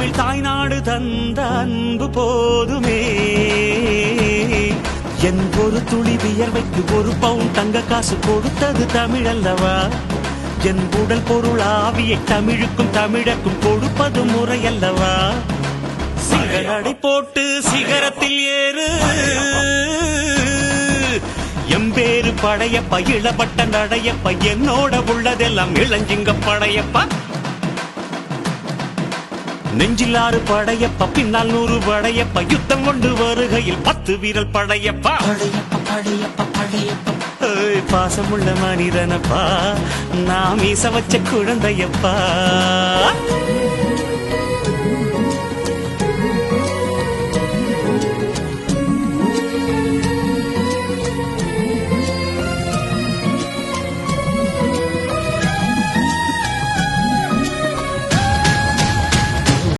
தமிழ் தாய்நாடு தந்த அன்பு போதுமே. என் ஒரு துளி வியர்வைக்கு ஒரு பவுன் தங்க காசு கொடுத்தது தமிழ் அல்லவா? என் உடல் பொருள் ஆவியை தமிழுக்கும் தமிழக்கும் கொடுப்பது முறையல்லவா? சிகரடை போட்டு சிகரத்தில் ஏறு, எம்பேரு படையப்பா, இளப்பட்ட நடையப்பா, என்னோட உள்ளதெல்லாம் இளஞ்சிங்க படையப்பா. நெஞ்சிலாறு படையப்பா, பின்னால் 100 படையப்பா, யுத்தம் கொண்டு வருகையில் 10 வீரல் படையப்பா. பாசமுள்ள மனிதனப்பா, நான் மீச வச்ச குழந்தையப்பா.